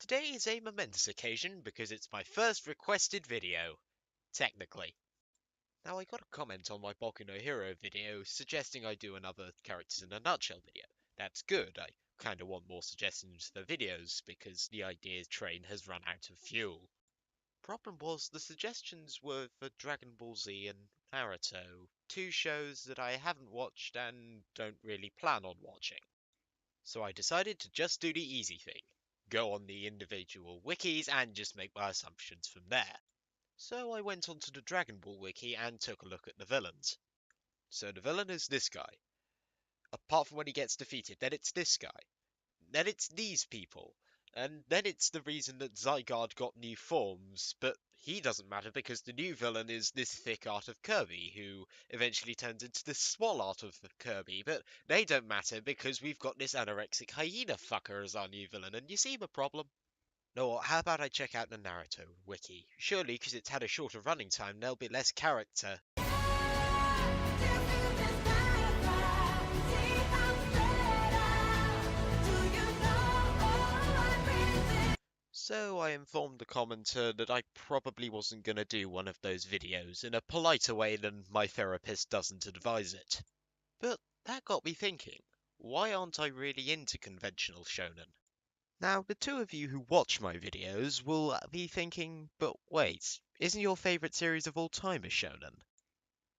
Today is a momentous occasion because it's my first requested video, technically. Now I got a comment on my Boku no Hero video suggesting I do another characters in a nutshell video. That's good, I kinda want more suggestions for videos because the idea train has run out of fuel. Problem was the suggestions were for Dragon Ball Z and Naruto, two shows that I haven't watched and don't really plan on watching. So I decided to just do the easy thing. Go on the individual wikis and just make my assumptions from there. So I went onto the Dragon Ball wiki and took a look at the villains. So the villain is this guy. Apart from when he gets defeated, then it's this guy. Then it's these people. And then it's the reason that Zygarde got new forms, but he doesn't matter because the new villain is this thick art of Kirby, who eventually turns into this small art of Kirby, but they don't matter because we've got this anorexic hyena fucker as our new villain, and you see my problem? No, how about I check out the Naruto wiki? Surely, because it's had a shorter running time, there'll be less character. So I informed the commenter that I probably wasn't going to do one of those videos in a politer way than my therapist doesn't advise it. But that got me thinking, why aren't I really into conventional shonen? Now, the two of you who watch my videos will be thinking, but wait, isn't your favourite series of all time a shonen?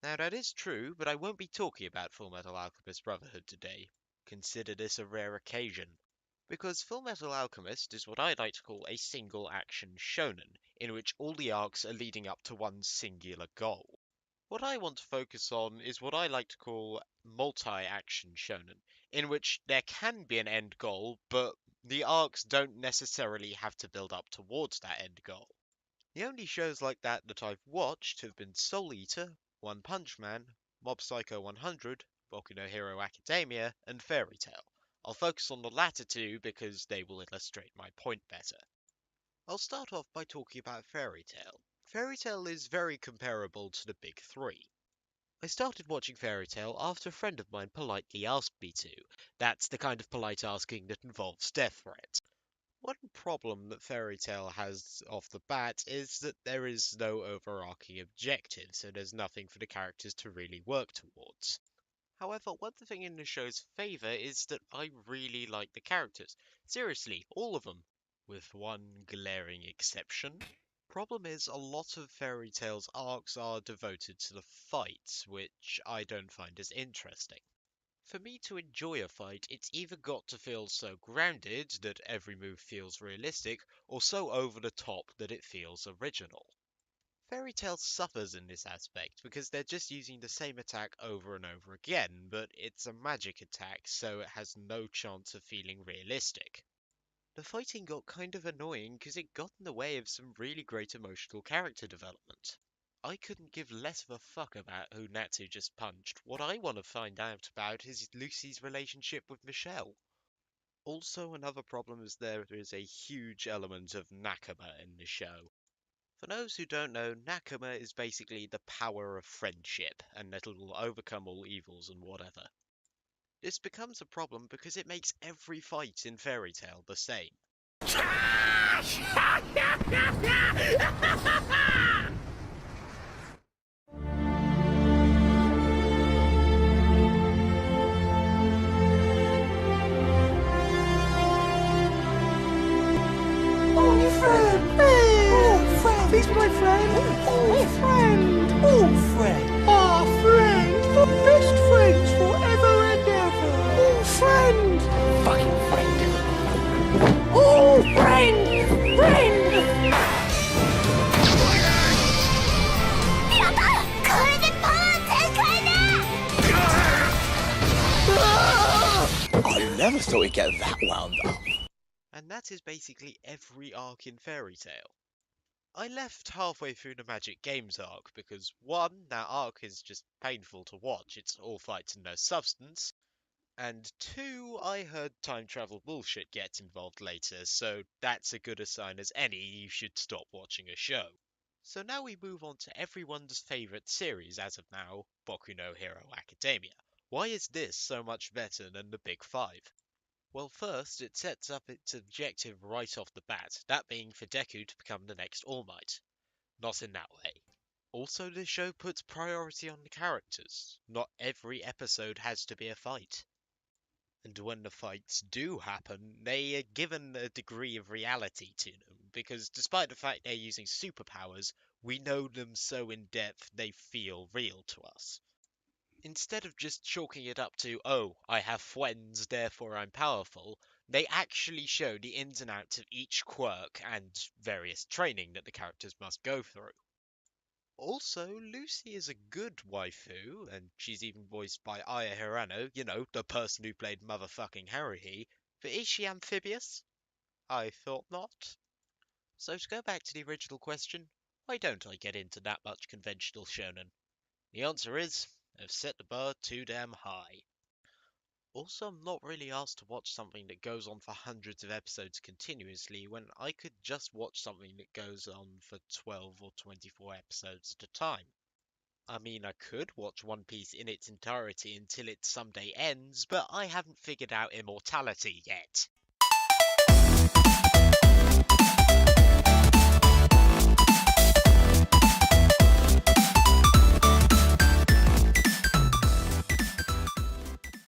Now that is true, but I won't be talking about Fullmetal Alchemist Brotherhood today. Consider this a rare occasion. Because Fullmetal Alchemist is what I like to call a single-action shonen, in which all the arcs are leading up to one singular goal. What I want to focus on is what I like to call multi-action shonen, in which there can be an end goal, but the arcs don't necessarily have to build up towards that end goal. The only shows like that I've watched have been Soul Eater, One Punch Man, Mob Psycho 100, Boku no Hero Academia, and Fairy Tail. I'll focus on the latter two because they will illustrate my point better. I'll start off by talking about Fairy Tail. Fairy Tail is very comparable to the big three. I started watching Fairy Tail after a friend of mine politely asked me to. That's the kind of polite asking that involves death threats. One problem that Fairy Tail has off the bat is that there is no overarching objective, so there's nothing for the characters to really work towards. However, one thing in the show's favour is that I really like the characters. Seriously, all of them. With one glaring exception. Problem is, a lot of Fairy Tail's arcs are devoted to the fights, which I don't find as interesting. For me to enjoy a fight, it's either got to feel so grounded that every move feels realistic, or so over the top that it feels original. Fairy Tail suffers in this aspect because they're just using the same attack over and over again, but it's a magic attack, so it has no chance of feeling realistic. The fighting got kind of annoying because it got in the way of some really great emotional character development. I couldn't give less of a fuck about who Natsu just punched. What I want to find out about is Lucy's relationship with Michelle. Also, another problem is there is a huge element of Nakama in the show. For those who don't know, Nakama is basically the power of friendship, and that it will overcome all evils and whatever. This becomes a problem because it makes every fight in Fairy Tail the same. Oh, friend! Oh, friend! Please be my friend! Oh, friend! Oh, friend! Our friend! The best friends forever and ever! Oh, friend! Fucking friend! Oh, friend! Friend! I never thought we'd get that wound up. And that is basically every arc in Fairy Tail. I left halfway through the Magic Games arc because 1, that arc is just painful to watch, it's all fights and no substance, and 2, I heard time travel bullshit gets involved later, so that's a good a sign as any you should stop watching a show. So now we move on to everyone's favourite series as of now, Boku no Hero Academia. Why is this so much better than the Big Five? Well, first, it sets up its objective right off the bat, that being for Deku to become the next All Might. Not in that way. Also, the show puts priority on the characters. Not every episode has to be a fight. And when the fights do happen, they are given a degree of reality to them, because despite the fact they're using superpowers, we know them so in depth they feel real to us. Instead of just chalking it up to, oh, I have friends, therefore I'm powerful, they actually show the ins and outs of each quirk and various training that the characters must go through. Also, Lucy is a good waifu, and she's even voiced by Aya Hirano, the person who played motherfucking Haruhi. But is she amphibious? I thought not. So to go back to the original question, why don't I get into that much conventional shonen? The answer is, I've set the bar too damn high. Also, I'm not really asked to watch something that goes on for hundreds of episodes continuously when I could just watch something that goes on for 12 or 24 episodes at a time. I mean, I could watch One Piece in its entirety until it someday ends, but I haven't figured out immortality yet.